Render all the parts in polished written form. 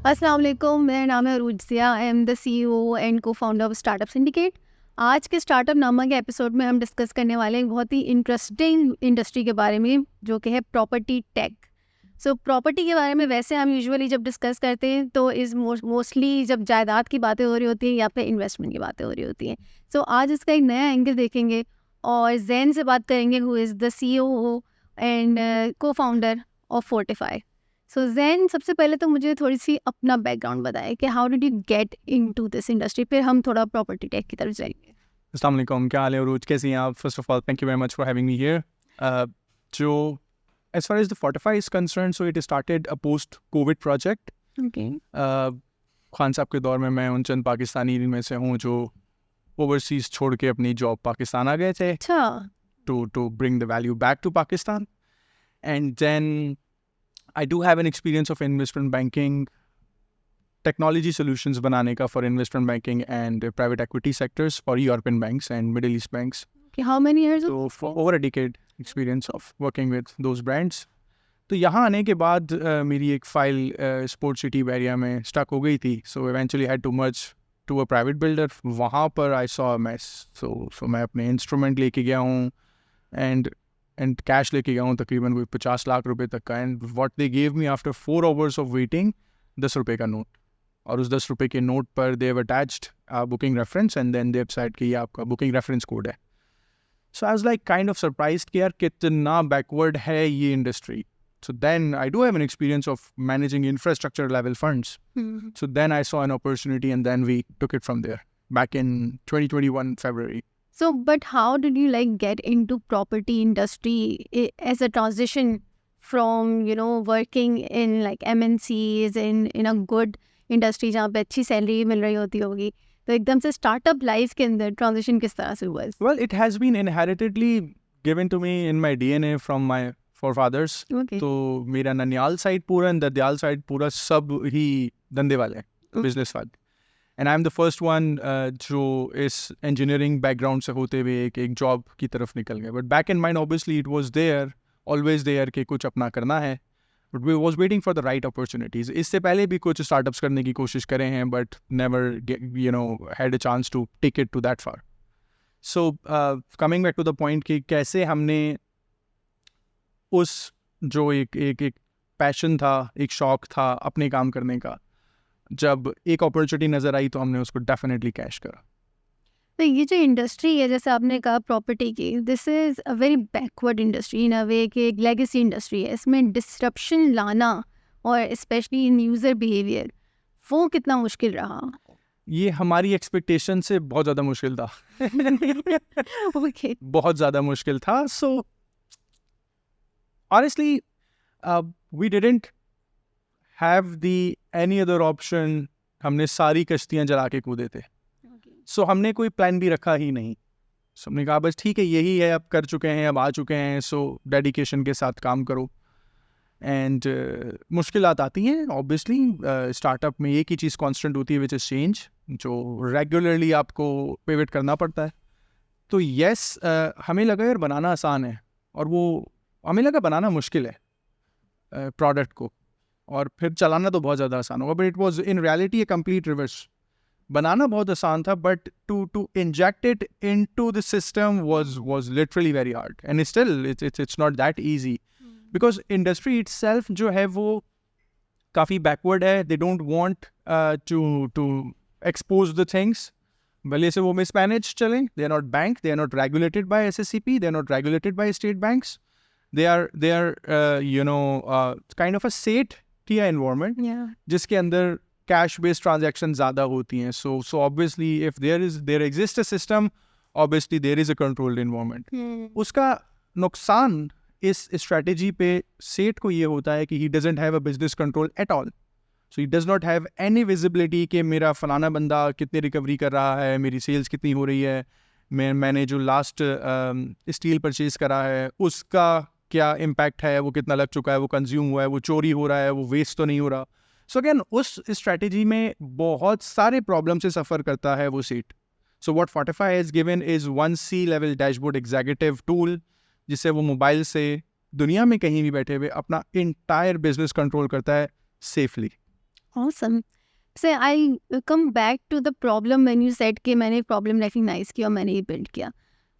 अस्सलाम वालेकुम, मेरा नाम है Arooj Zia. I am the CEO and co founder of startup syndicate. आज के स्टार्टअप नामा के एपिसोड में हम डिस्कस करने वाले हैं एक बहुत ही इंटरेस्टिंग इंडस्ट्री के बारे में, जो कि है प्रॉपर्टी टेक। सो प्रॉपर्टी के बारे में वैसे हम यूजुअली जब डिस्कस करते हैं तो इज़ मोस्टली जब जायदाद की बातें हो रही होती हैं या फिर इन्वेस्टमेंट की बातें हो रही होती हैं। सो आज इसका एक नया एंगल देखेंगे और जैन से बात करेंगे, who is the CEO and co founder of fortify. सो जैन, सबसे पहले तो मुझे थोड़ी सी अपना बैकग्राउंड बताएं कि how did you get into this industry, फिर हम थोड़ा प्रॉपर्टी टेक की तरफ जाएंगे। अस्सलाम वालेकुम, क्या हाल है अरूज, कैसी हैं आप? First of all thank you very much for having me here. जो as far as the Fortify is concerned, so it started a post COVID project. Okay, Khan साहब के दौर में मैं उन चंद पाकिस्तानी में से हूँ जो ओवरसीज छोड़ के अपनी जॉब पाकिस्तान आ गए थे अच्छा, to bring the value back to Pakistan. And then I do have an experience of investment banking, technology solutions बनाने का for investment banking and private equity sectors for European banks and Middle East banks. How many years? So for over a decade experience of working with those brands. तो यहाँ आने के बाद मेरी एक file sport city area में stuck हो गई थी, so eventually had to merge to a private builder. वहाँ पर आई सॉ अ मैस। सो मैं अपने इंस्ट्रूमेंट लेके गया हूँ एंड कैश लेके गया हूँ तकरीबन कोई 50 लाख रुपए तक का। And what they gave me after 4 hours of waiting, 10 रुपये का नोट। और उस 10 रुपये के नोट पर they have attached booking reference and then they have said कि ये आपका बुकिंग रेफरेंस कोड है। So I was like kind of surprised कि यार कितना backward है ये industry. So then I do have an experience of managing infrastructure level funds. So then I saw an opportunity and then we took it from there back in 2021 February. So but how did you like get into property industry as a transition from working in like MNCs in a good industry जहाँ पे अच्छी salary मिल रही होती होगी, तो एकदम से startup life के अंदर ट्रांजिशन किस तरह से हुआ? Well, it has been inheritedly given to me in my DNA from my forefathers. Okay. तो मेरा ननियाल साइड पूरा and ददियाल साइड पूरा सब ही धंधे वाले हैं, बिजनेस वाले। And I am the first one जो इस इंजीनियरिंग बैकग्राउंड से होते हुए एक जॉब की तरफ निकल गए। But back in mind obviously it was there, always there कि कुछ अपना करना है। But we was waiting for the right opportunities. इससे पहले भी कुछ स्टार्टअप्स करने की कोशिश करें हैं but never had a chance to take it to that far. So coming back to the point कि कैसे हमने उस जो एक पैशन था, एक शौक था अपने काम करने का, जब एक अपॉर्चुनिटी नज़र आई तो हमने उसको डेफिनेटली कैश करा। तो ये जो इंडस्ट्री है, जैसे आपने कहा प्रॉपर्टी की, this is a very backward industry in a way कि एक लेगेसी इंडस्ट्री है। इसमें डिस्ट्रप्शन लाना और स्पेशली इन यूज़र बिहेवियर, वो कितना मुश्किल रहा? ये हमारी एक्सपेक्टेशन से बहुत ज़्यादा मुश्किल था। ओके, बहुत ज़्यादा मुश्किल था। So honestly we didn't have the any other option. हमने सारी कश्तियाँ जला के कूदे थे। सो हमने कोई प्लान भी रखा ही नहीं। सो हमने कहा बस ठीक है, यही है, अब कर चुके हैं, अब आ चुके हैं, सो डेडिकेशन के साथ काम करो। एंड मुश्किलात आती हैं ऑब्वियसली। स्टार्टअप में एक ही चीज़ कांस्टेंट होती है विच इज़ चेंज, जो रेगुलरली आपको पिवट करना पड़ता है। तो येस, हमें लगा यार बनाना आसान है, और वो हमें लगा बनाना मुश्किल है प्रोडक्ट को, और फिर चलाना तो बहुत ज़्यादा आसान होगा। But it was in reality a complete reverse. बनाना बहुत आसान था but to inject it into the system was literally very hard. And still it's not that easy because industry itself जो है वो काफ़ी बैकवर्ड है। They don't want to expose the things, भले से वो मिसमैनेज चलें। They are not bank, they are not regulated by SSCP, they are not regulated by state banks. they are kind of a सेठ टिया environment जिसके अंदर cash based transaction ज़्यादा होती हैं। So obviously if there exist a system, obviously there is a controlled environment. उसका नुकसान इस strategy पे सेठ को ये होता है कि he doesn't have a business control at all. So he does not have any visibility कि मेरा फलाना बंदा कितनी रिकवरी कर रहा है, मेरी सेल्स कितनी हो रही है, मैंने जो लास्ट स्टील परचेज करा है उसका क्या इम्पैक्ट है, वो कितना लग चुका है, वो कंज्यूम हुआ है, वो चोरी हो रहा है, वो वेस्ट तो नहीं हो रहा। सो अगेन उस स्ट्रैटेजी में बहुत सारे प्रॉब्लम से सफ़र करता है वो seat. So what fortify has given is 1C level dashboard executive tool, जिससे वो मोबाइल से दुनिया में कहीं भी बैठे हुए अपना इंटायर बिजनेस कंट्रोल करता है safely. Awesome. So I come back to the problem when you said कि मैंने प्रॉब्लम रिकग्नाइज किया और मैंने ये बिल्ड किया.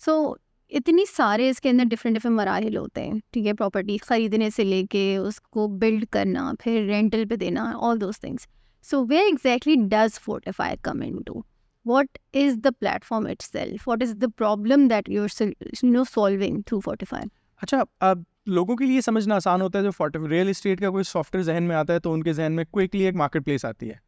सो इतनी सारे इसके अंदर डिफरेंट डिफरेंट मराहिल होते हैं, ठीक है, प्रॉपर्टी ख़रीदने से लेके उसको बिल्ड करना, फिर रेंटल पे देना, all those things. So where exactly does fortify come into? What is the platform itself? What is the problem that you're solving through Fortify? अच्छा, अब लोगों के लिए समझना आसान होता है. जो रियल एस्टेट का कोई सॉफ्टवेयर जहन में आता है तो उनके जहन में क्विकली एक मार्केट प्लेस आती है.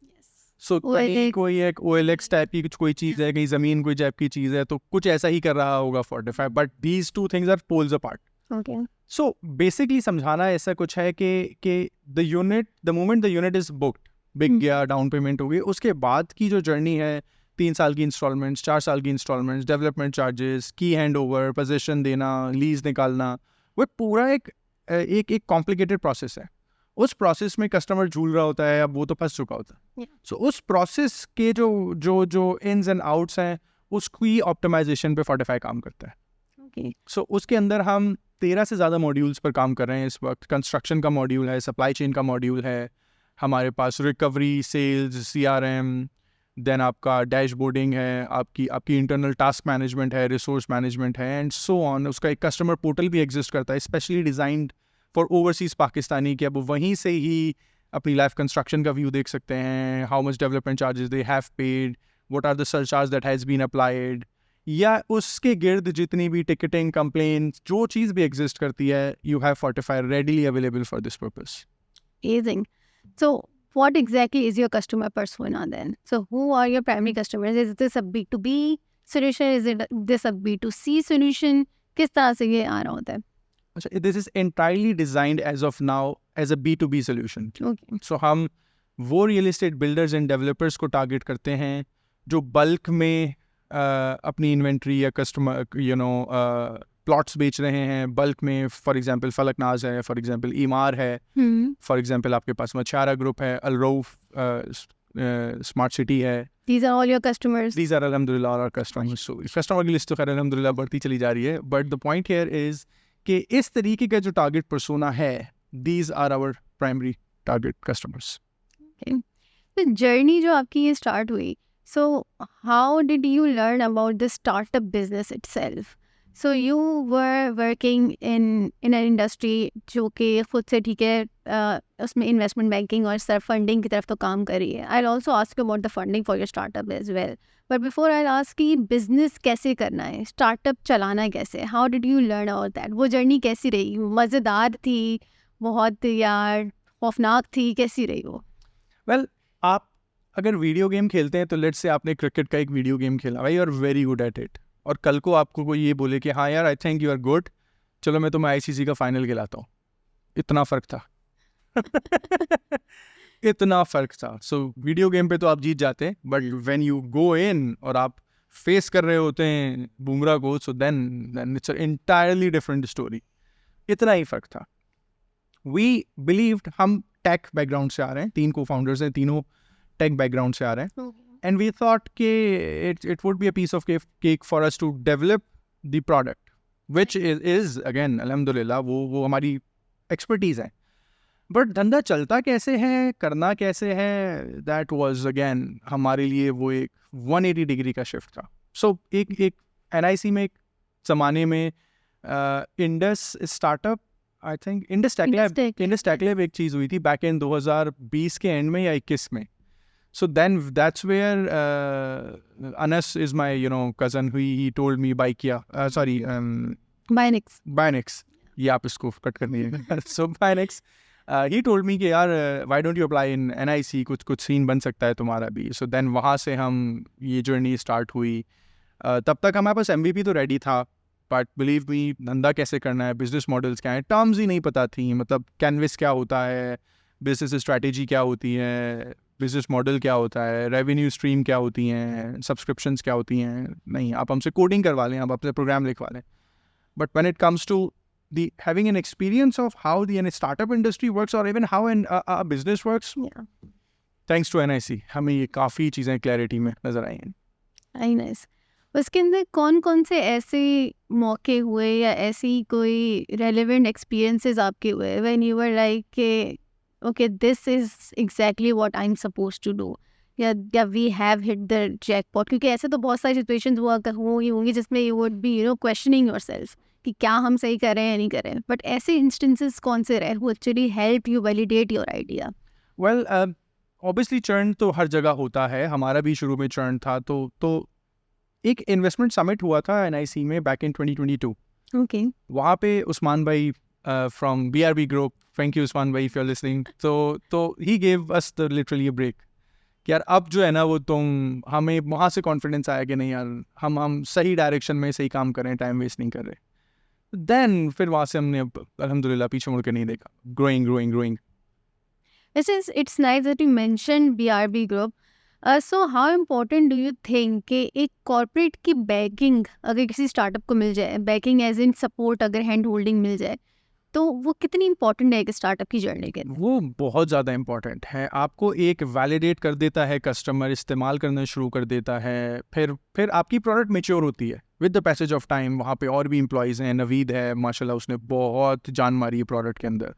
सो कहीं कोई एक OLX टाइप की कुछ कोई चीज़ है, कहीं ज़मीन कोई टाइप की चीज़ है, तो कुछ ऐसा ही कर रहा होगा fortify. But these two things are poles apart. Okay. So basically समझाना ऐसा कुछ है कि the moment the unit is booked, बिक गया, डाउन पेमेंट हो गई, उसके बाद की जो जर्नी है, 3 साल की इंस्टॉलमेंट्स, 4 साल की इंस्टॉलमेंट्स, डेवलपमेंट चार्जेस, की हैंड ओवर, पोजीशन देना, लीज निकालना, वो पूरा एक कॉम्प्लिकेटेड प्रोसेस है. उस प्रोसेस में कस्टमर झूल रहा होता है, अब वो तो फंस चुका होता है. सो उस प्रोसेस के जो इन्स एंड आउट्स हैं, उसकी ऑप्टिमाइजेशन पे फोर्टिफाई काम करता है. सो उसके अंदर हम 13 से ज़्यादा मॉड्यूल्स पर काम कर रहे हैं इस वक्त. कंस्ट्रक्शन का मॉड्यूल है, सप्लाई चेन का मॉड्यूल है, हमारे पास रिकवरी, सेल्स, CRM, देन आपका डैशबोर्डिंग है, आपकी इंटरनल टास्क मैनेजमेंट है, रिसोर्स मैनेजमेंट है, एंड सो ऑन. उसका एक कस्टमर पोर्टल भी एग्जिस्ट करता है, specially designed for overseas Pakistani, कि अब वहीं से ही अपनी लाइफ कंस्ट्रक्शन का व्यू देख सकते हैं. How much development charges they have paid, what are the surcharge that has been applied, या उसके गिर्द जितनी भी टिकटिंग, कंप्लेन, जो चीज़ भी एग्जिस्ट करती है, you have fortify readily available for this purpose. Amazing. So what exactly is your customer persona then? So who are your primary customers? Is this a B2B solution? Is it this a B2C solution? किस तरह से ये आ रहा होता है? अच्छा, this is entirely designed as of now as a B2B solution. Okay. So हम वो real estate builders and developers को टारगेट करते हैं जो बल्क में अपनी इन्वेंट्री या कस्टमर प्लॉट्स बेच रहे हैं बल्क में. फॉर एग्जांपल फलकनाज है, फॉर एग्जांपल ईमार है, फॉर एग्जांपल आपके पास मछारा ग्रुप है, अलरऊफ स्मार्ट सिटी है. These are all your customers. These are alhamdulillah all our customers. So customer की लिस्ट तो खैर alhamdulillah बढ़ती चली जा रही है. But the point here is कि इस तरीके का जो टारगेट पर्सोना है, these are our primary target customers. Okay. तो जर्नी जो आपकी ये स्टार्ट हुई, so how did you learn about the startup business itself? So you were working in an industry जो कि खुद से, ठीक है, उसमें इन्वेस्टमेंट बैंकिंग और सर फंडिंग की तरफ तो काम कर रही है. I also ask about the funding for your startup as well. But before I ask कि बिजनेस कैसे करना है, स्टार्टअप चलाना कैसे, how did you learn about that? वो जर्नी कैसी रही? मज़ेदार थी बहुत या खौफनाक थी, कैसी रही वो? वेल, आप अगर वीडियो गेम खेलते हैं तो लेट्स से आपने क्रिकेट का एक वीडियो गेम खेला, भाई, you are very good at it, और कल को आपको कोई ये बोले कि हाँ यार I think you are good, चलो मैं तुम्हें ICC का फाइनल खिलाता हूँ. इतना फ़र्क था. इतना फ़र्क था. सो वीडियो गेम पे तो आप जीत जाते हैं, but when you go in और आप फेस कर रहे होते हैं बुमराह को, so then it's entirely different story. इतना ही फ़र्क था. वी बिलीव्ड, हम टेक बैकग्राउंड से आ रहे हैं, 3 को-फाउंडर्स हैं, तीनों टेक बैकग्राउंड से आ रहे हैं. And we thought it would be a piece of cake for us to develop the product, which is again alhamdulillah वो हमारी expertise है. But धंधा चलता कैसे है, करना कैसे है, that was again हमारे लिए वो एक 180 डिग्री का शिफ्ट था. So एक NIC में एक ज़माने में Indus startup, I think Indus tech lab एक चीज़ हुई थी बैक इन 2020 के एंड में या 21 में. So then that's where Anas is my cousin who he told me Binix. ये आप इसको कट करनी है. So Binix, he told me कि यार why don't you apply in NIC, कुछ सीन बन सकता है तुम्हारा भी. So then वहाँ से हम ये जर्नी स्टार्ट हुई. तब तक हमारे पास MVP तो रेडी था, बट बिलीव मी धंधा कैसे करना है, बिजनेस मॉडल्स क्या हैं, टर्म्स ही नहीं पता थी. मतलब कैनविस क्या होता है, बिजनेस स्ट्रैटेजी क्या होती है, बिजनेस मॉडल क्या होता है, रेवेन्यू स्ट्रीम क्या होती हैं, सब्सक्रिप्शंस क्या होती हैं. नहीं, आप हमसे कोडिंग करवा लें, आप अपने प्रोग्राम लिखवा लें. But when it comes to the having an experience of how the startup industry works और even how a business works, thanks to NIC हमें ये काफ़ी चीज़ें क्लैरिटी में नज़र आई हैं. I nice. उसके अंदर कौन कौन से ऐसे मौके हुए या ऐसी कोई रेलेवेंट एक्सपीरियंसेस आपके हुए व्हेन यू वर लाइक के okay, this is exactly what I'm supposed to do, या we have hit the jackpot. क्योंकि ऐसे तो बहुत सारी सिचुएशंस होंगी जिसमें you would be questioning yourself कि क्या हम सही कर रहे हैं या नहीं कर रहे हैं, बट ऐसे इंस्टेंसेस कौन से रहे who actually help you validate your idea? Well obviously churn तो हर जगह होता है, हमारा भी शुरू में चर्न था। तो एक इन्वेस्टमेंट समिट हुआ था NIC में बैक इन 2022। Okay. वहाँ पे उस्मान भाई from BRB group, thank you Usman भाई इफ यू आर लिसनिंग, तो he gave us the literally a break कि यार अब जो है ना वो तुम, हमें वहाँ से कॉन्फिडेंस आया कि नहीं यार हम सही डायरेक्शन में सही काम कर रहे हैं, टाइम वेस्ट नहीं कर रहे। देन फिर वहाँ से हमने अल्हम्दुलिल्लाह पीछे मुड़ के नहीं देखा, growing. It's nice that you mentioned BRB group. So how important do you think कि एक कॉर्पोरेट की बैकिंग अगर किसी स्टार्टअप को मिल जाए, बैकिंग एज इन सपोर्ट, अगर हैंड होल्डिंग मिल जाए, तो वो कितनी इंपॉर्टेंट है एक स्टार्टअप की जर्नी के अंदर? वो बहुत ज़्यादा इम्पॉर्टेंट है। आपको एक वैलिडेट कर देता है, कस्टमर इस्तेमाल करना शुरू कर देता है, फिर आपकी प्रोडक्ट मेच्योर होती है with the passage of time. वहाँ पे और भी एम्प्लॉयज़ हैं, नवीद है माशाल्लाह, उसने बहुत जान मारी है प्रोडक्ट के अंदर।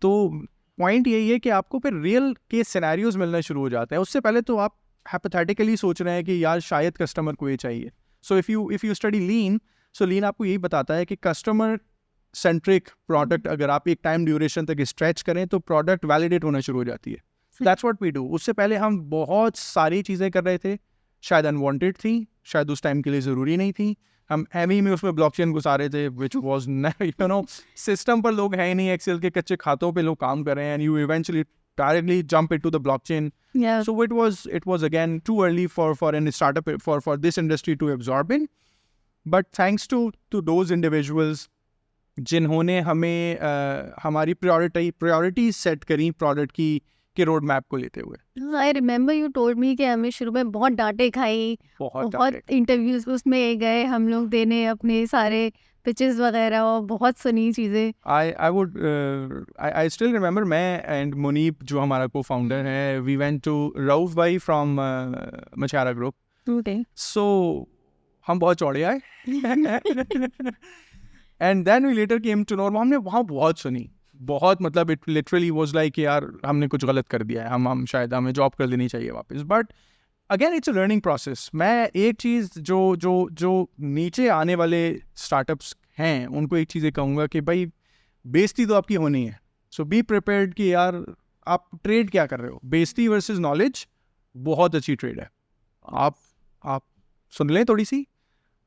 तो पॉइंट यही है कि आपको फिर रियल केस सिनेरियोज मिलना शुरू हो जाते हैं। उससे पहले तो आप हाइपोथेटिकली सोच रहे हैं कि यार शायद कस्टमर को ये चाहिए। सो इफ़ यू स्टडी लीन, सो लीन आपको यही बताता है कि कस्टमर सेंट्रिक प्रोडक्ट अगर आप एक टाइम ड्यूरेशन तक स्ट्रेच करें तो प्रोडक्ट वैलिडेट होना शुरू हो जाती है। That's what we do. उससे पहले हम बहुत सारी चीज़ें कर रहे थे, शायद अनवांटेड थी, शायद उस टाइम के लिए ज़रूरी नहीं थी। हम एवी में उसमें ब्लॉकचेन घुसा रहे थे, विच वॉज सिस्टम पर लोग हैं ही नहीं, एक्सेल के कच्चे खातों पे लोग काम कर रहे हैं, and you eventually directly jump into the blockchain. Yeah. So it was again too early for any startup for this industry to absorb in. But thanks to those individuals जिन्होंने हमें हमारी प्रायोरिटी सेट करी product की के road map को लेते हुए। I remember you told me कि हमें शुरू में बहुत डांटे खाई, बहुत इंटरव्यूज उसमें गए हम लोग देने अपने सारे पिचेस वगैरह, और बहुत सुनी चीज़ें। आई स्टिल रिमेम्बर, मैं एंड मुनीब जो हमारा को फाउंडर है, वी वेंट टू रऊफ भाई फ्रॉम मछारा ग्रुप। सो हम बहुत चौड़े आए and then we later came to know, हमने वहाँ बहुत सुनी, बहुत, मतलब इट लिटरली वाज लाइक यार हमने कुछ गलत कर दिया है, हम शायद हमें जॉब कर लेनी चाहिए वापस। But again it's a learning process. मैं एक चीज़ जो नीचे आने वाले स्टार्टअप्स हैं उनको एक चीज़ कहूँगा कि भाई बेइज्जती तो आपकी होनी है। सो बी प्रिपेयर्ड कि यार आप ट्रेड क्या कर रहे हो, बेइज्जती वर्सेस नॉलेज बहुत अच्छी ट्रेड है। आप सुन लें थोड़ी सी,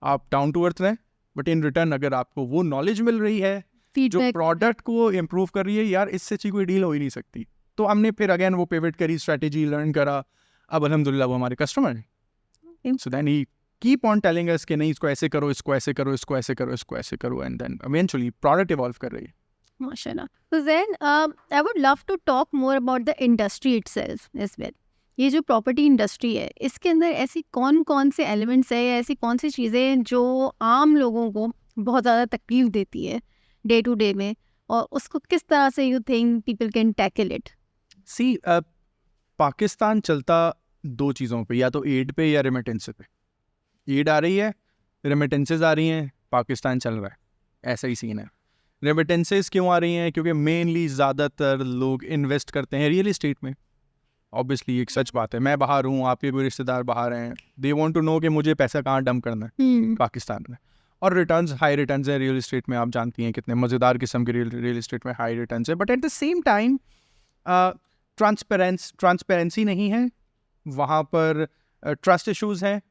आप डाउन टू अर्थ रहें, बट इन रिटर्न अगर आपको वो नॉलेज मिल रही है जो प्रोडक्ट को इम्प्रूव कर रही है, यार इससे अच्छी कोई डील हो ही नहीं सकती। तो हमने फिर अगेन वो पिवट करी, स्ट्रेटेजी लर्न करा, अब अल्हम्दुलिल्लाह वो हमारे कस्टमर हैं। So then he keep on telling us कि नहीं इसको ऐसे करो, इसको ऐसे करो, इसको ऐसे करो, इसको ऐसे करो, and then eventually product evolve कर रही है। माशाल्लाह। So then I would love to talk more about the industry itself as well. ये जो प्रॉपर्टी इंडस्ट्री है, इसके अंदर ऐसी कौन कौन से एलिमेंट्स है, ऐसी कौन सी चीज़ें जो आम लोगों को बहुत ज़्यादा तकलीफ देती है डे टू डे में, और उसको किस तरह से you think people can tackle it? See Pakistan चलता दो चीज़ों पे, या तो एड पे या रेमिटेंस पे। एड आ रही है, रेमिटेंसेज आ रही हैं, पाकिस्तान चल रहा है, ऐसा ही सीन है। रेमिटेंसेज क्यों आ रही हैं? क्योंकि मेनली ज़्यादातर लोग इन्वेस्ट करते हैं रियल इस्टेट में। ऑब्वियसली एक सच बात है, मैं बाहर हूँ, आपके कोई रिश्तेदार बाहर हैं, दे वांट टू नो कि मुझे पैसा कहाँ डंप करना है पाकिस्तान में। और रिटर्न्स, हाई रिटर्न्स है रियल इस्टेट में, आप जानती हैं कितने मज़ेदार किस्म के रियल इस्टेट में हाई रिटर्न्स है। But at the same time transparency नहीं है वहाँ पर, ट्रस्ट इश्यूज़ हैं।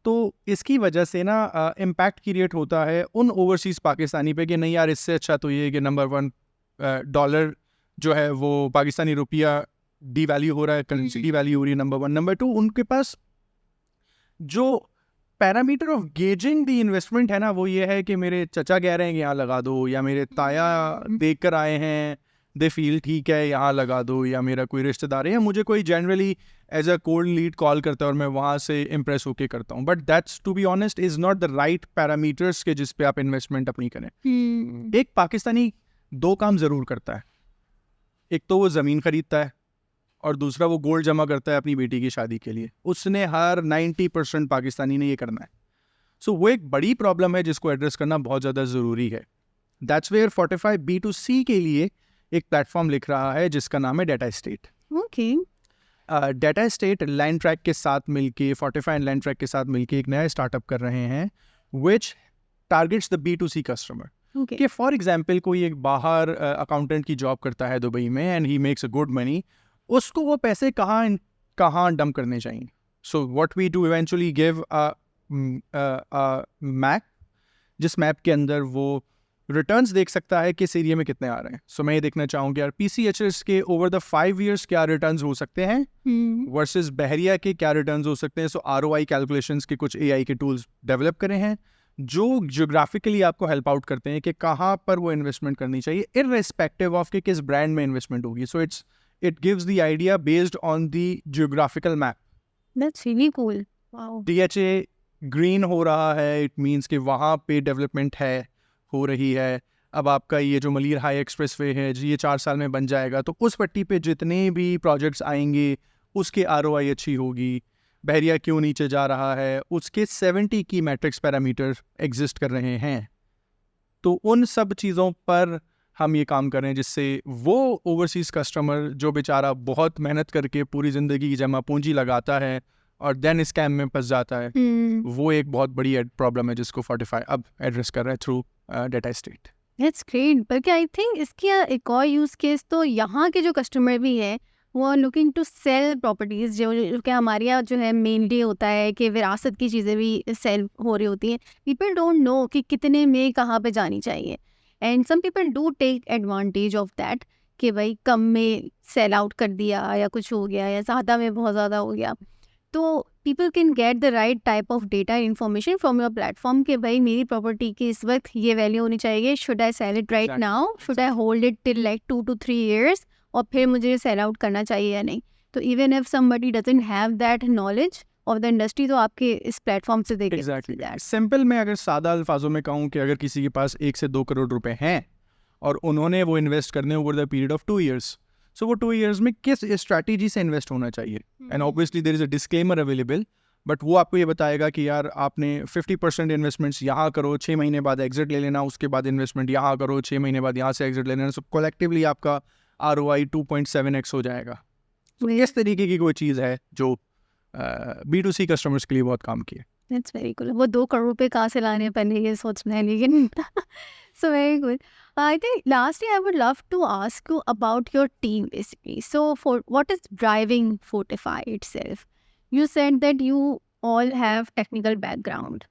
तो इसकी वजह से ना इम्पैक्ट क्रिएट होता है उन ओवरसीज़ पाकिस्तानी पे कि नहीं यार इससे अच्छा तो ये कि नंबर 1 डॉलर जो है वो पाकिस्तानी रुपया डी वैल्यू हो रहा है, करेंसी डी वैल्यू हो रही है, नंबर 1। नंबर 2, उनके पास जो parameter of gauging the investment है ना, वो ये है कि मेरे चचा कह रहे हैं कि यहाँ लगा दो, या मेरे ताया देख कर आए हैं, दे फील ठीक है यहाँ लगा दो, या मेरा कोई रिश्तेदार है, या मुझे कोई generally as a cold lead call करता है और मैं वहाँ से इम्प्रेस होके करता हूँ। But that's to be honest is not the right parameters के जिस पे आप इन्वेस्टमेंट अपनी करें। एक पाकिस्तानी 2 काम ज़रूर करता है, एक तो वो ज़मीन ख़रीदता है, और दूसरा वो गोल्ड जमा करता है अपनी बेटी की शादी के लिए। उसने हर 90% पाकिस्तानी ने ये करना है। सो वो एक बड़ी प्रॉब्लम है जिसको एड्रेस करना बहुत ज़्यादा ज़रूरी है। दैट्स वेयर 45B2C के लिए एक प्लेटफॉर्म लिख रहा है जिसका नाम है data estate. Okay. Data estate land track के साथ मिलके, फोर्टिफाई एंड लैंड ट्रैक के साथ मिलके एक नया स्टार्टअप कर रहे हैं which targets the B2C customer. Okay. कि फॉर एग्जाम्पल कोई एक बाहर अकाउंटेंट की जॉब करता है दुबई में and he makes a good money, उसको वो पैसे कहाँ डंप करने चाहिए। So what we do eventually give map, जिस मैप के अंदर वो रिटर्न्स देख सकता है किस एरिया में कितने आ रहे हैं। सो मैं ये देखना चाहूँगी यार PCHS के ओवर द 5 years क्या रिटर्न्स हो सकते हैं वर्सेस बहरिया के क्या रिटर्न्स हो सकते हैं। सो ROI कैलकुलेशंस के कुछ AI के टूल्स डेवलप करे हैं जो जियोग्राफिकली आपको हेल्प आउट करते हैं कि कहाँ पर वो इन्वेस्टमेंट करनी चाहिए इररिस्पेक्टिव ऑफ कि किस ब्रांड में इन्वेस्टमेंट होगी। So it gives the idea based on the geographical map. That's really cool. Wow. DHA green हो रहा है, इट मीन्स कि वहाँ पे डेवलपमेंट हो रही है। अब आपका ये जो मलिर हाई एक्सप्रेसवे है जी, ये 4 साल में बन जाएगा, तो उस पट्टी पे जितने भी प्रोजेक्ट्स आएंगे उसके ROI अच्छी होगी। बहरिया क्यों नीचे जा रहा है, उसके 70 की मैट्रिक्स पैरामीटर एग्जिस्ट कर रहे हैं। तो उन सब चीज़ों पर हम ये काम करें जिससे वो ओवरसीज़ कस्टमर जो बेचारा बहुत मेहनत करके पूरी ज़िंदगी की जमा पूंजी लगाता है और देन स्कैम में फंस जाता है, वो एक बहुत बड़ी प्रॉब्लम है जिसको फोर्टिफाई अब एड्रेस कर रहा है through data estate. That's great. बल्कि आई थिंक इसकी एक और यूज़ केस तो यहाँ के जो कस्टमर भी है वो are looking to sell properties, जो कि हमारे यहाँ जो है मेनली होता है कि विरासत की चीज़ें भी सेल हो रही होती हैं। पीपल डोंट नो कि कितने में कहाँ पे जानी चाहिए, and some people do take advantage of that कि भाई कम में सेल आउट कर दिया या कुछ हो गया या ज़्यादा में बहुत ज़्यादा हो गया। तो people can get the right type of data information from your platform कि भाई मेरी प्रॉपर्टी की इस वक्त ये वैल्यू होनी चाहिए, should I sell it right now, should I hold it till like 2 to 3 years, और फिर मुझे सेल आउट करना चाहिए या नहीं। तो even if somebody doesn't have that knowledge of the industry, तो आपके इस प्लेटफॉर्म से देखें। एग्जैक्टली। सिंपल में अगर सादा अल्फाजों में कहूँ कि अगर किसी के पास 1 से 2 करोड़ रुपए हैं और उन्होंने वो इन्वेस्ट करने over the period of 2 years, सो वो 2 years में किस स्ट्रैटेजी से इन्वेस्ट होना चाहिए, and obviously there is a disclaimer available, but वो आपको ये बताएगा कि यार आपने 50% इन्वेस्टमेंट्स यहाँ करो, 6 महीने बाद एग्जिट ले लेना, उसके बाद इन्वेस्टमेंट यहाँ करो, 6 महीने बाद यहाँ से एग्जिट ले लेना, सो कलेक्टिवली आपका ROI 2.7x हो जाएगा। तो इस तरीके की कोई चीज़ है जो B2C कस्टमर्स के लिए बहुत काम की है। That's very cool. वो 2 करोड़ रुपए कहाँ से लाने हैं पहले ये सोचना है, लेकिन so very good. I think lastly, I would love to ask you about your team basically. So for what is driving Fortify itself? You said that you all have technical background.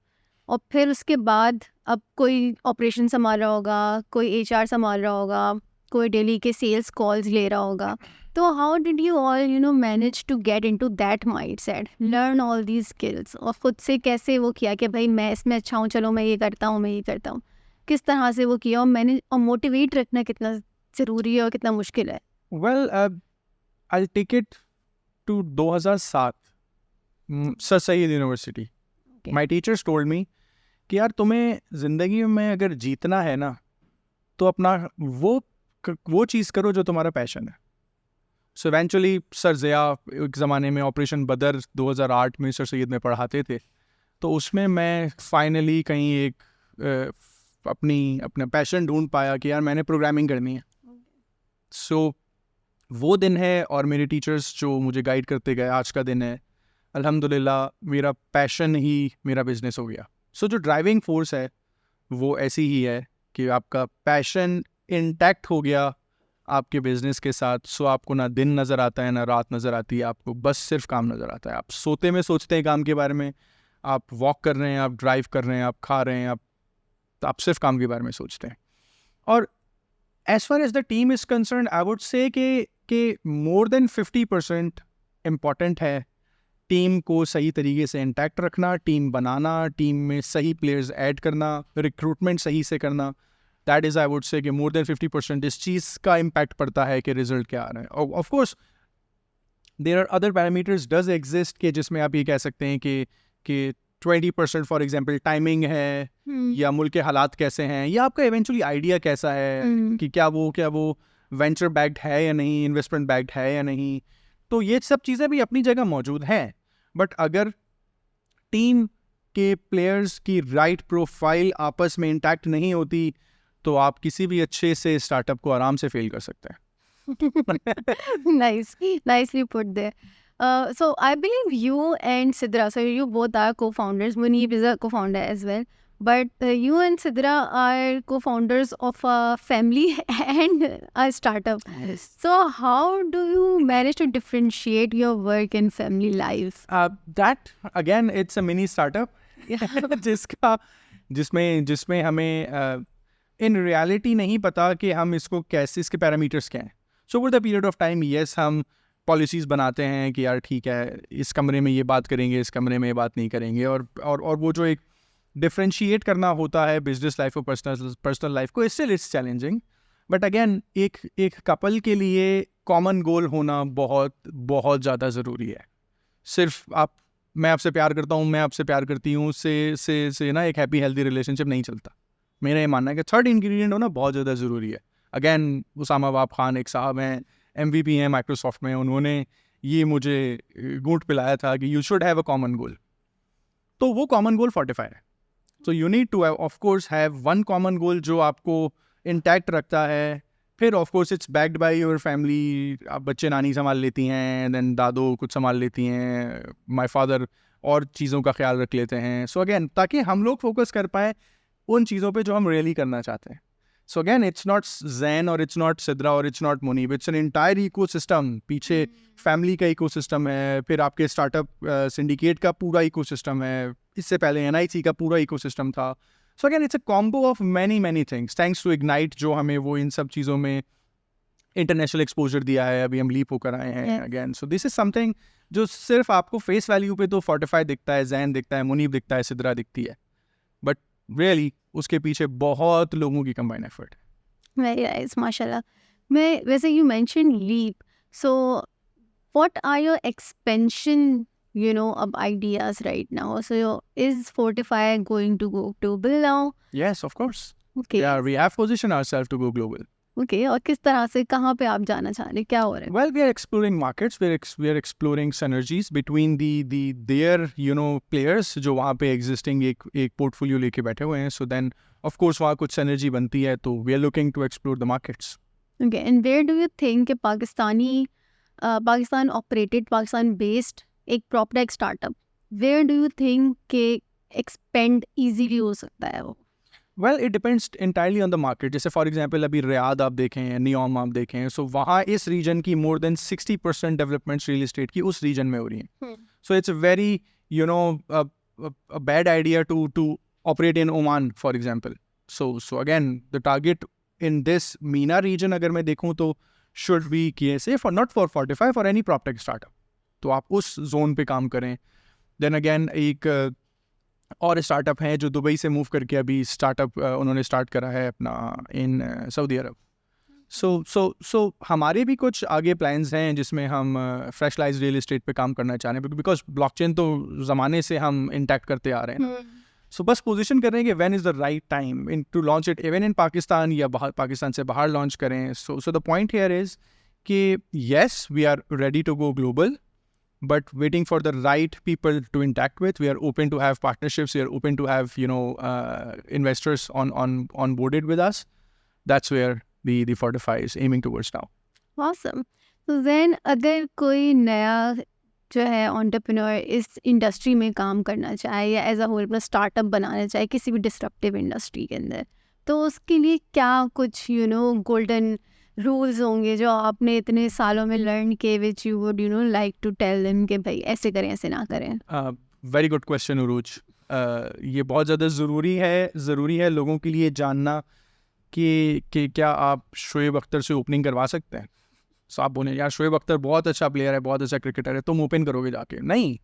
और फिर उसके बाद अब कोई operation संभाल रहा होगा, कोई HR संभाल रहा होगा, कोई डेली के सेल्स कॉल्स ले रहा होगा। तो how did you all manage to get into that mindset, learn all these skills, और खुद से कैसे वो किया कि भाई मैं इसमें अच्छा हूँ, चलो मैं ये करता हूँ, किस तरह से वो किया, और मैंने और मोटिवेट रखना कितना ज़रूरी है और कितना मुश्किल है? Well I take it to 2007 Sir Syed university. My teachers told me कि यार तुम्हें ज़िंदगी में अगर जीतना है ना तो अपना वो चीज़ करो जो तुम्हारा पैशन है। सो इवेंचुअली सर ज़िया एक ज़माने में ऑपरेशन बदर 2008 में सर सैयद में पढ़ाते थे, तो उसमें मैं फाइनली कहीं एक अपना पैशन ढूंढ पाया कि यार मैंने प्रोग्रामिंग करनी है। सो वो दिन है और मेरे टीचर्स जो मुझे गाइड करते गए, आज का दिन है। अल्हम्दुलिल्लाह मेरा पैशन ही मेरा बिजनेस हो गया। सो जो ड्राइविंग फोर्स है वो ऐसी ही है कि आपका पैशन इंटैक्ट हो गया आपके बिजनेस के साथ। सो आपको ना दिन नज़र आता है ना रात नज़र आती है, आपको बस सिर्फ काम नज़र आता है। आप सोते में सोचते हैं काम के बारे में, आप वॉक कर रहे हैं, आप ड्राइव कर रहे हैं, आप खा रहे हैं, आप सिर्फ काम के बारे में सोचते हैं। और as far as the team is concern, I would say कि मोर देन 50% इम्पॉर्टेंट है टीम को सही तरीके से इंटैक्ट रखना, टीम बनाना, टीम में सही प्लेयर्स ऐड करना, रिक्रूटमेंट सही से करना। That is I would say कि मोर देन 50% इस चीज़ का इम्पैक्ट पड़ता है कि रिजल्ट क्या आ रहा है। और of course there are other parameters does exist कि जिसमें आप ये कह सकते हैं कि 20% फॉर एग्जाम्पल टाइमिंग है, या मुल्क के हालात कैसे हैं, या आपका इवेंचुअली आइडिया कैसा है कि क्या वो वेंचर बैक्ड है या नहीं, इन्वेस्टमेंट बैक्ड है या नहीं। तो ये सब चीज़ें भी अपनी जगह मौजूद हैं, बट अगर टीम के प्लेयर्स की राइट प्रोफाइल आपस में इंटैक्ट नहीं होती तो आप किसी भी अच्छे से स्टार्टअप को आराम से फेल कर सकते हैं. Nicely put there. So I believe you and Sidra, so you both are co-founders. Munib is a co-founder as well. But you and Sidra are co-founders of a family and a startup. Yes. So how do you manage to differentiate your work and family life? That again, it's a mini startup. जिसमें हमें in reality नहीं पता कि हम इसको कैसे, इसके parameters क्या हैं. So over the period of time yes, हम पॉलिसीज़ बनाते हैं कि यार ठीक है, इस कमरे में ये बात करेंगे, इस कमरे में ये बात नहीं करेंगे, और वो जो एक डिफ्रेंशिएट करना होता है बिजनेस लाइफ और पर्सनल लाइफ को, इससे इट्स चैलेंजिंग. बट अगेन एक कपल के लिए कॉमन गोल होना बहुत बहुत ज़्यादा ज़रूरी है. सिर्फ मैं आपसे प्यार करता हूँ, मैं आपसे प्यार करती हूँ से ना एक हैप्पी हेल्दी रिलेशनशिप नहीं चलता. मेरा ये मानना है कि थर्ड इंग्रेडिएंट होना बहुत ज़्यादा ज़रूरी है. अगेन उसामा बाब खान एक साहब हैं, MVP हैं माइक्रोसॉफ्ट में, उन्होंने ये मुझे घूंट पिलाया था कि you should have a common goal. तो वो कॉमन गोल फोर्टिफाई है. So you need two of course have one common goal जो आपको इंटैक्ट रखता है. फिर of course it's backed by your family. आप बच्चे नानी संभाल लेती हैं, देन दादो कुछ संभाल लेती हैं, माय फादर और चीज़ों का ख्याल रख लेते हैं. सो अगेन ताकि हम लोग फोकस कर पाएँ उन चीज़ों पे जो हम रियली करना चाहते हैं. So again it's not Zen और इट्स नॉट सिद्रा और it's not Munib, it's an entire ecosystem. पीछे फैमिली का इकोसिस्टम है, फिर आपके स्टार्टअप सिंडिकेट का पूरा इकोसिस्टम है, इससे पहले NIC का पूरा इकोसिस्टम था. So again it's a combo of many things. Thanks to Ignite जो हमें वो इन सब चीज़ों में इंटरनेशनल एक्सपोजर दिया है. अभी हम लीप होकर आए हैं again. So this is something जो सिर्फ आपको फेस वैल्यू पे तो फोर्टिफाई दिखता है, Zen दिखता है, मुनीब दिखता है, सिद्रा दिखती है, बट रियली उसके पीछे बहुत लोगों की कंबाइन एफर्ट है. Very nice, mashallah. मैं वैसे you mentioned leap. So what are your expansion, ideas right now? So is Fortify going to go global now? Yes, of course. Okay. Yeah, we have positioned ourselves to go global. Okay. और किस तरह से, कहाँ पे आप जाना चाह रहे हैं, क्या हो रहा है? Well, we are exploring markets. We are exploring synergies between their players जो वहाँ पे existing एक portfolio लेके बैठे हुए हैं. So then of course वहाँ कुछ synergy बनती है, तो we are looking to explore the markets. Okay. And where do you think कि Pakistan operated, Pakistan based एक proper एक startup, where do you think कि expand easily हो सकता है वो? Well, it depends entirely on the market. जैसे for example अभी रियाद आप देखें, नियोम आप देखें, सो वहाँ इस रीजन की more than 60% developments real estate की उस रीजन में हो रही हैं. So it's a very bad idea to operate in Oman for example. So again the target in this MENA region अगर मैं देखूँ तो शुड बी किए से for not for fortify for any proptech startup. तो आप उस जोन पे काम करें. देन अगेन एक और स्टार्टअप है जो दुबई से मूव करके अभी स्टार्टअप उन्होंने स्टार्ट करा है अपना इन सऊदी अरब. सो हमारे भी कुछ आगे प्लान्स हैं जिसमें हम फ्रेशलाइज रियल एस्टेट पे काम करना चाह रहे हैं, बिकॉज ब्लॉकचेन तो ज़माने से हम इंटैक्ट करते आ रहे हैं. सो बस पोजीशन कर रहे हैं कि when is the right time in to launch it even in Pakistan या पाकिस्तान से बाहर लॉन्च करें. So the point here is कि yes we are ready to go global, but waiting for the right people to interact with. We are open to have partnerships. We are open to have investors on boarded with us. That's where the Fortify is aiming towards now. Awesome. So then अगर कोई नया जो है entrepreneur इस industry में काम करना चाहे या एज अ होल अपना स्टार्टअप बनाना चाहे किसी भी डिस्ट्रप्टिव इंडस्ट्री के अंदर, तो उसके लिए क्या कुछ गोल्डन रूल्स होंगे जो आपने इतने सालों में लर्न किए, which you would like to tell them कि भाई ऐसे करें ऐसे ना करें? वेरी गुड क्वेश्चन उरूज. ये बहुत ज़्यादा ज़रूरी है लोगों के लिए जानना कि क्या आप शोएब अख्तर से ओपनिंग करवा सकते हैं. सो आप बोले यार शोएब अख्तर बहुत अच्छा प्लेयर है, बहुत अच्छा क्रिकेटर है, तुम ओपन करोगे जाके? नहीं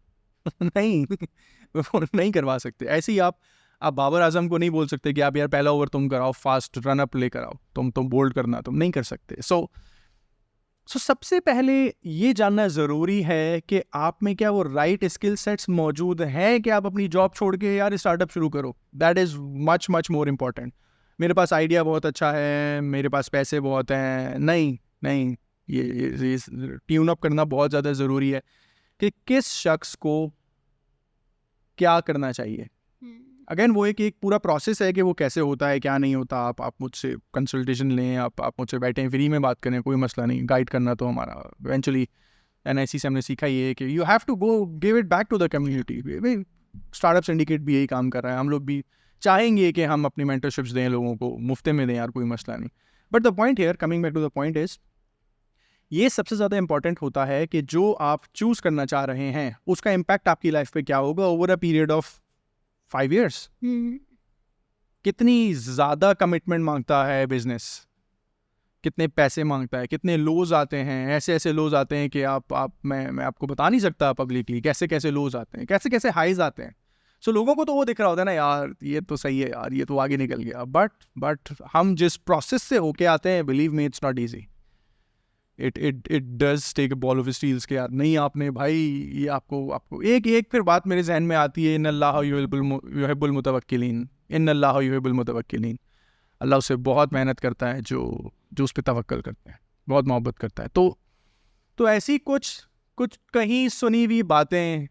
नहीं करवा सकते. ऐसे ही आप बाबर आजम को नहीं बोल सकते कि आप यार पहला ओवर तुम कराओ, फास्ट रन अप लेकर आओ, तुम बोल्ड करना, तुम नहीं कर सकते. सो सबसे पहले ये जानना ज़रूरी है कि आप में क्या वो राइट स्किल सेट्स मौजूद हैं कि आप अपनी जॉब छोड़ के यार स्टार्टअप शुरू करो. That is much more important. मेरे पास आइडिया बहुत अच्छा है, मेरे पास पैसे बहुत हैं, नहीं ये ट्यून अप करना बहुत ज़्यादा ज़रूरी है कि किस शख्स को क्या करना चाहिए. अगेन वो एक पूरा प्रोसेस है कि वो कैसे होता है, क्या नहीं होता. आप मुझसे कंसल्टेशन लें, आप मुझसे बैठें, फ्री में बात करें, कोई मसला नहीं. गाइड करना तो हमारा इवेंचुअली NIC से हमने सीखा ये है कि you have to go give it back to the community. Startup syndicate भी यही काम कर रहा है. हम लोग भी चाहेंगे कि हम अपनी मेंटरशिप्स दें लोगों को, मुफ्ते में दें यार, कोई मसला नहीं. But the point here, coming back to the point is, ये सबसे ज़्यादा इंपॉर्टेंट होता है कि जो आप चूज़ करना चाह रहे हैं उसका इम्पैक्ट आपकी लाइफ पे क्या होगा over a period of 5 years. कितनी ज़्यादा कमिटमेंट मांगता है बिजनेस, कितने पैसे मांगता है, कितने लोज आते हैं. ऐसे ऐसे लोज आते हैं कि मैं आपको बता नहीं सकता पब्लिकली कैसे कैसे लोज आते हैं, कैसे कैसे हाइज आते हैं. सो लोगों को तो वो दिख रहा होता है ना, यार ये तो सही है, यार ये तो आगे निकल गया. बट हम जिस प्रोसेस से होके आते हैं, believe me, it's not easy. It does take a ball of steels के यार नहीं आपने भाई ये आपको एक फिर बात मेरे जहन में आती है, इन्नल्लाह युहिब्बुल मुतवक्किलीन, इन्नल्लाह युहिब्बुल मुतवक्किलीन. अल्लाह उससे बहुत मेहनत करता है जो उस पर तवक्कल करते हैं, बहुत मोहब्बत करता है. तो ऐसी कुछ कहीं सुनी हुई बातें,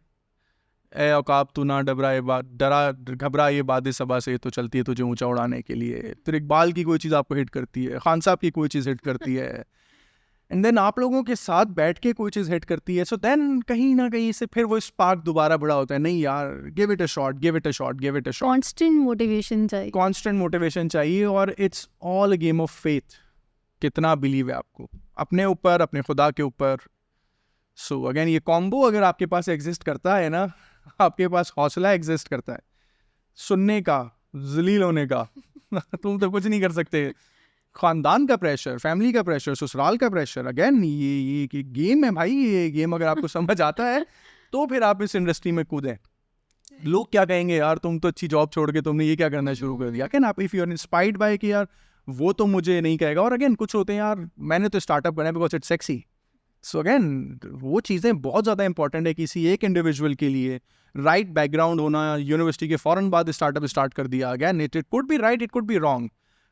ए औकाब तू ना घबरा ये बाद सबा से तो चलती है तुझे ऊंचा उड़ाने के लिए. फिर इकबाल की कोई चीज़ आपको हिट करती है, खान साहब की कोई चीज़ हिट करती है, एंड देन आप लोगों के साथ बैठ के कोई चीज़ हिट करती है. सो देन कहीं ना कहीं से फिर वो स्पार्क दोबारा बड़ा होता है. नहीं यार, give it a shot, give it a shot, give it a shot. Constant motivation चाहिए. और it's all a game of faith. कितना बिलीव है आपको अपने ऊपर, अपने खुदा के ऊपर. सो अगेन ये कॉम्बो अगर आपके पास एग्जिस्ट करता है ना, आपके पास हौसला एग्जिस्ट करता है सुनने का, जलील होने का, तुम तो कुछ नहीं कर सकते. खानदान का प्रेशर, फैमिली का प्रेशर, ससुराल का प्रेशर. अगेन ये गेम है भाई. ये गेम अगर आपको समझ आता है तो फिर आप इस इंडस्ट्री में कूदें. लोग क्या कहेंगे, यार तुम तो अच्छी जॉब छोड़ के तुमने ये क्या करना शुरू कर दिया. कैन आप if you are inspired by कि यार वो तो मुझे नहीं कहेगा. और अगेन कुछ होते हैं यार, मैंने तो स्टार्टअप करना है because it's sexy. So again वो चीज़ें बहुत ज़्यादा इंपॉर्टेंट है किसी एक इंडिविजुअल के लिए. राइट बैकग्राउंड होना, यूनिवर्सिटी के फ़ौरन बाद स्टार्टअप स्टार्ट कर दिया. Again it could be right, it could be wrong,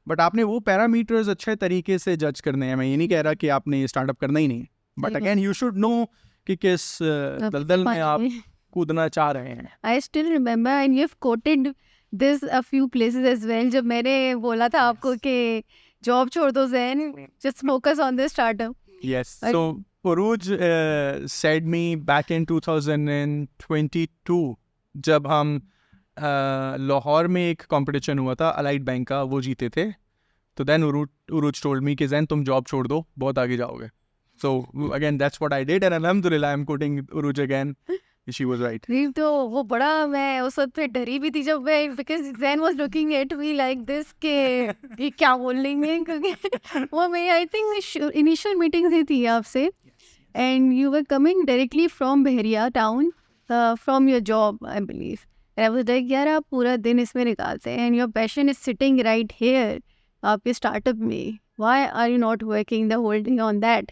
but आपने वो पैरामीटर्स अच्छे तरीके से जज करने हैं. मैं ये नहीं कह रहा कि आपने ये स्टार्टअप करना ही नहीं, but again you should know कि किस दलदल में आप कूदना चाह रहे हैं. I still remember and you have quoted this a few places as well. जब मैंने बोला था आपको कि जॉब छोड़ दो Zain, just focus on this startup. Yes. So Uruj said me back in 2022 जब हम लाहौर में एक कंपटीशन हुआ था अलाइड बैंक का, वो जीते थे. तो देन उरूज टोल्ड मी कि जैन तुम जॉब छोड़ दो, बहुत आगे जाओगे. So again that's what I did and अल्हम्दुलिल्लाह I am quoting Urooj again, she was right. नहीं तो वो बड़ा, मैं उस वक्त पे डरी भी थी जब मैं, because Zain was looking at me like this के ये क्या बोल रही है, क्योंकि वो मैं आई थिंक इनिशियल मीटिंग्स ही थी आपसे, and you were coming directly from Bahria Town from your job I believe. I was like यार आप पूरा दिन इसमें निकालते हैं and your passion is sitting right here आपके स्टार्टअप में. Why are you not working the whole day on that.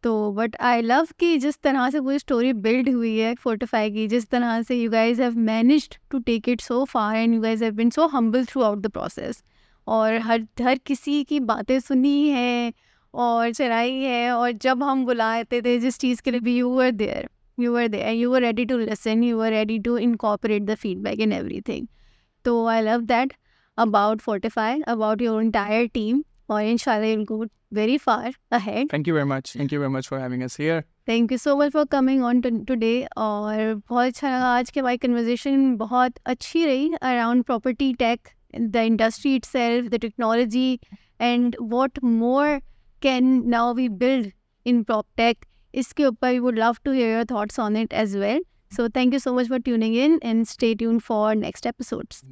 तो बट आई लव कि जिस तरह से पूरी स्टोरी बिल्ड हुई है फोर्टिफाई की, जिस तरह से you guys have managed to take it so far and you guys have been so humble throughout the process. और हर किसी की बातें सुनी है और चलाई है, और जब हम बुलाते थे जिस चीज़ के लिए भी, you were there, you were ready to listen, you were ready to incorporate the feedback in everything. So I love that about Fortify, about your entire team, और inshallah you'll go very far ahead. Thank you very much for having us here. Thank you so much for coming on today. और बहुत अच्छा लगा आज के हमारी conversation, बहुत अच्छी रही around property tech, the industry itself, the technology, and what more can now we build in prop tech. इसके ऊपर we would love to hear your thoughts on it as well. So thank you so much for tuning in and stay tuned for next episodes.